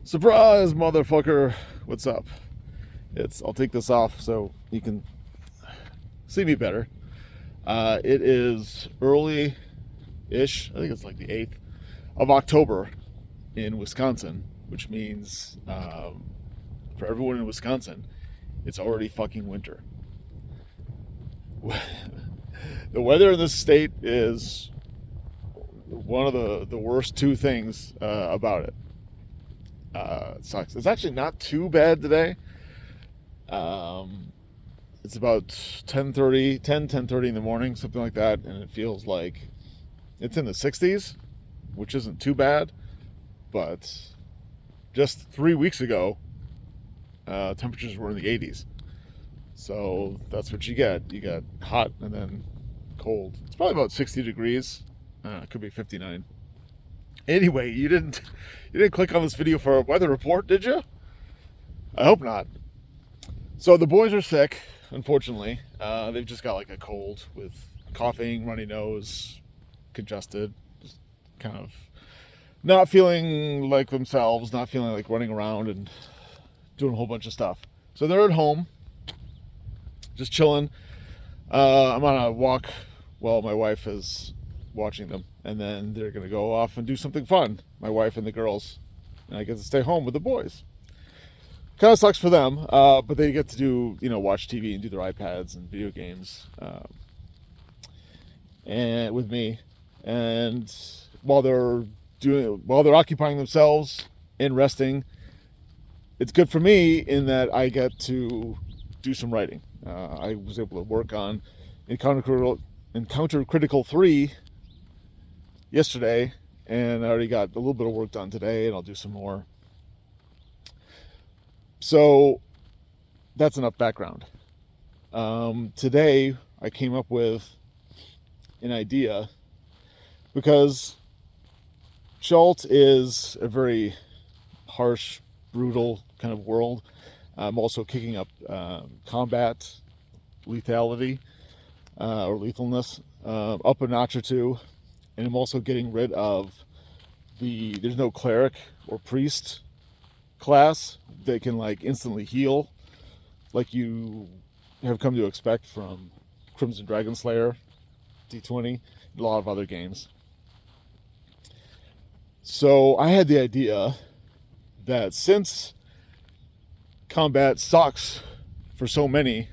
Surprise, motherfucker! What's up? I'll take this off so you can see me better. It is early-ish. I think it's like the 8th of October in Wisconsin, which means for everyone in Wisconsin, it's already fucking winter. The weather in this state is one of the worst two things about it. It sucks. It's actually not too bad today. It's about 10:30 in the morning, something like that, and it feels like it's in the 60s, which isn't too bad. But just 3 weeks ago, temperatures were in the 80s. So that's what you get. You get hot and then cold. It's probably about 60 degrees. It could be 59. Anyway, you didn't click on this video for a weather report, did you? I hope not. So the boys are sick, unfortunately. They've just got like a cold with coughing, runny nose, congested, just kind of not feeling like themselves, not feeling like running around and doing a whole bunch of stuff. So they're at home, just chilling. I'm on a walk while my wife is watching them, and then they're gonna go off and do something fun, my wife and the girls, and I get to stay home with the boys. Kind of sucks for them, but they get to do, watch TV and do their iPads and video games, and with me, and while they're occupying themselves and resting, it's good for me in that I get to do some writing. I was able to work on Encounter Critical 3 yesterday, and I already got a little bit of work done today, and I'll do some more. So that's enough background. Today I came up with an idea because Chult is a very harsh, brutal kind of world. I'm also kicking up combat lethality or lethalness up a notch or two. And I'm also getting rid of there's no cleric or priest class that can like instantly heal like you have come to expect from Crimson Dragon Slayer, D20, and a lot of other games. So I had the idea that since combat sucks for so many,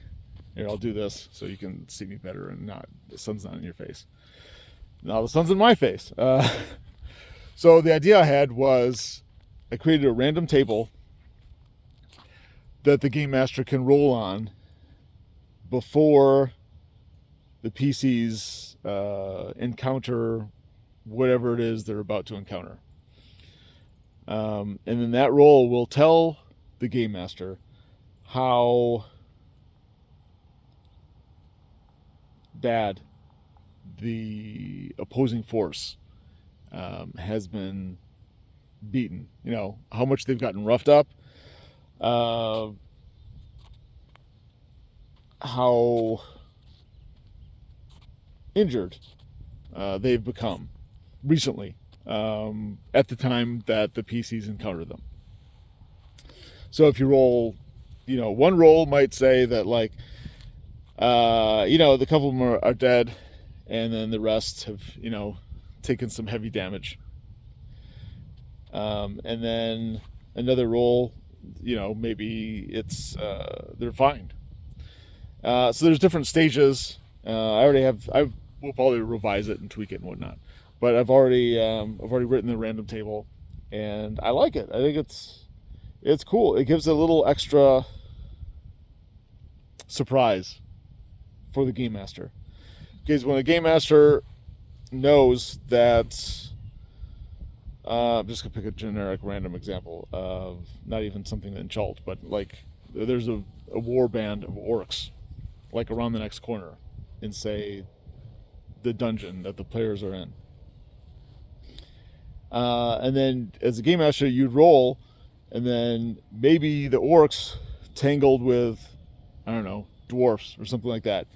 here, I'll do this so you can see me better and the sun's not in your face. Now the sun's in my face. So the idea I had was I created a random table that the game master can roll on before the PCs encounter whatever it is they're about to encounter. And then that roll will tell the game master how bad the opposing force has been beaten. How much they've gotten roughed up, how injured they've become recently at the time that the PCs encounter them. So if you roll, one roll might say that like, the couple of them are dead, and then the rest have, taken some heavy damage. And then another roll, maybe it's they're fine. So there's different stages. I will probably revise it and tweak it and whatnot, but I've already written the random table, and I like it. I think it's cool. It gives a little extra surprise for the game master, because when the game master knows that, I'm just gonna pick a generic random example of not even something in Chult, but like there's a war band of orcs like around the next corner in, say, the dungeon that the players are in, and then as a game master you'd roll, and then maybe the orcs tangled with, I don't know, dwarfs or something like that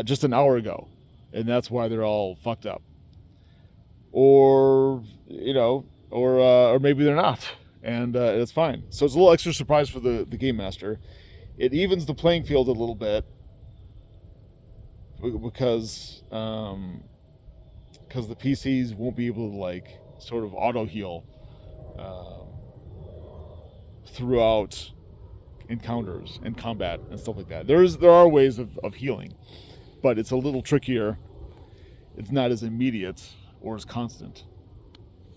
just an hour ago, and that's why they're all fucked up. Or maybe they're not, and it's fine. So it's a little extra surprise for the game master. It evens the playing field a little bit because the PCs won't be able to like sort of auto heal throughout encounters and combat and stuff like that. There are ways of healing, but it's a little trickier. It's not as immediate or as constant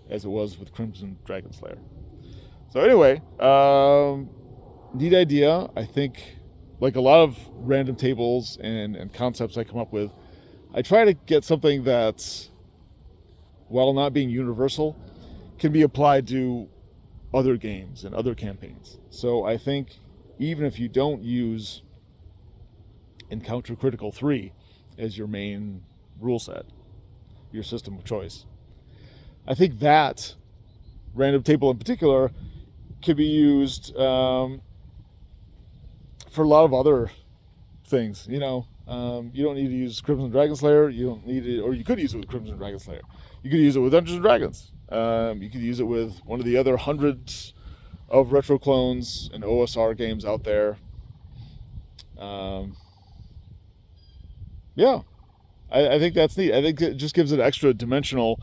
as it was with Crimson Dragon Slayer. So anyway, neat idea. I think, like a lot of random tables and concepts I come up with, I try to get something that's, while not being universal, can be applied to other games and other campaigns. So I think even if you don't use Encounter Critical 3 as your main rule set, your system of choice, I think that random table in particular can be used for a lot of other things. You don't need to use Crimson Dragon Slayer. You don't need it, or you could use it with Crimson Dragon Slayer. You could use it with Dungeons and Dragons. You could use it with one of the other hundreds of retro clones and OSR games out there. Yeah, I think that's neat. I think it just gives it extra dimension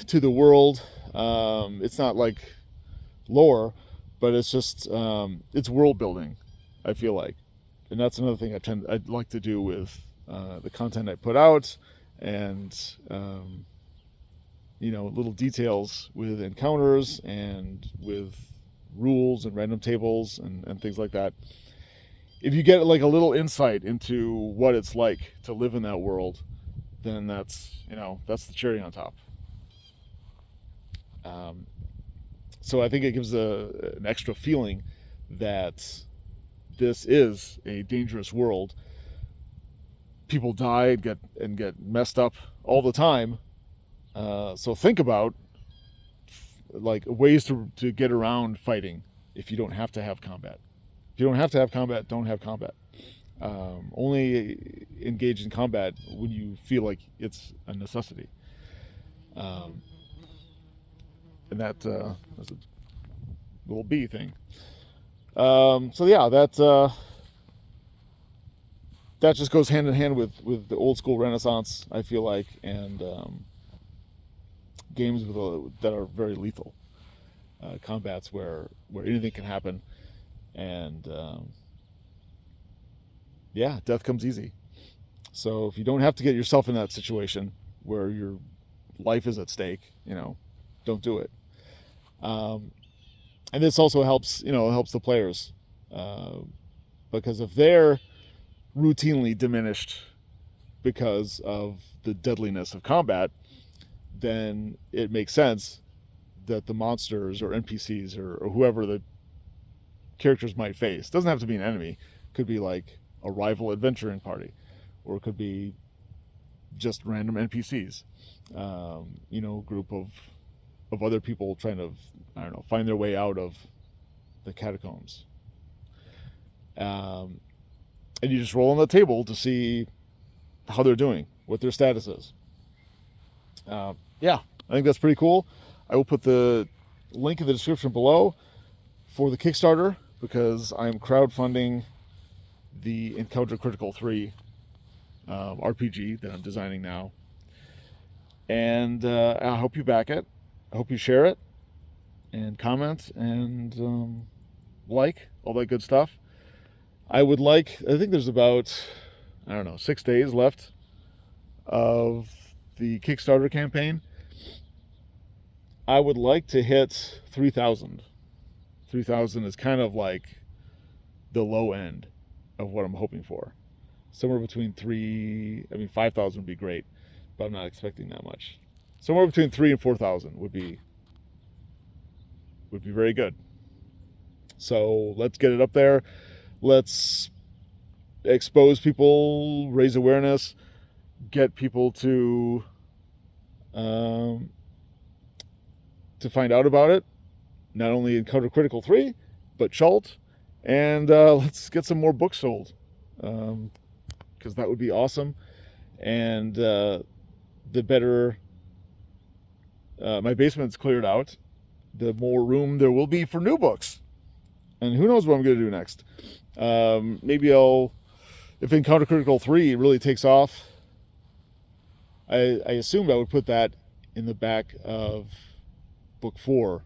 to the world. It's not like lore, but it's just it's world building, I feel like, and that's another thing I'd like to do with the content I put out, and little details with encounters and with rules and random tables and things like that. If you get like a little insight into what it's like to live in that world, then that's the cherry on top. So I think it gives an extra feeling that this is a dangerous world. People die and get messed up all the time. So think about like ways to get around fighting if you don't have to have combat. If you don't have to have combat, don't have combat. Only engage in combat when you feel like it's a necessity. And that's a little B thing. So yeah, that just goes hand in hand with the old school Renaissance, I feel like, and games that are very lethal. Combats where anything can happen, and death comes easy. So if you don't have to get yourself in that situation where your life is at stake, don't do it. And this also helps the players, because if they're routinely diminished because of the deadliness of combat, then it makes sense that the monsters or NPCs or whoever the characters might face, doesn't have to be an enemy, could be like a rival adventuring party, or it could be just random NPCs, group of other people trying to, find their way out of the catacombs. And you just roll on the table to see how they're doing, what their status is. I think that's pretty cool. I will put the link in the description below for the Kickstarter, because I'm crowdfunding the Encounter Critical 3 RPG that I'm designing now. And I hope you back it. I hope you share it and comment and like, all that good stuff. I think there's about, 6 days left of the Kickstarter campaign. I would like to hit 3,000. 3,000 is kind of like the low end of what I'm hoping for. Somewhere between 5,000 would be great, but I'm not expecting that much. Somewhere between 3,000 and 4,000 would be very good. So let's get it up there. Let's expose people, raise awareness, get people to find out about it. Not only Encounter Critical 3, but Chult, and let's get some more books sold, because that would be awesome. And the better, my basement's cleared out, the more room there will be for new books. And who knows what I'm going to do next. Maybe if Encounter Critical 3 really takes off, I assumed I would put that in the back of book 4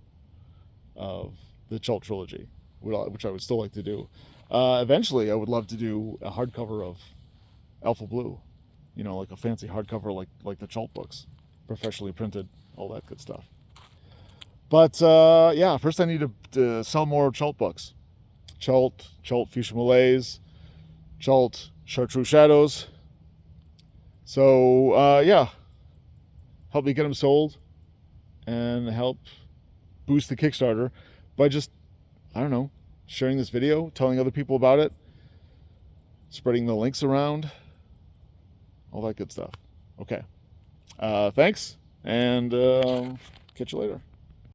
of the Chult trilogy, which I would still like to do. Eventually, I would love to do a hardcover of Alpha Blue, like a fancy hardcover like the Chult books, professionally printed, all that good stuff. But yeah, first I need to sell more Chult books. Chult Fuchsia Malaise, Chult Chartreuse Shadows. So yeah, help me get them sold and help boost the Kickstarter by just, I don't know, sharing this video, telling other people about it, spreading the links around, all that good stuff. Okay. Thanks, and catch you later.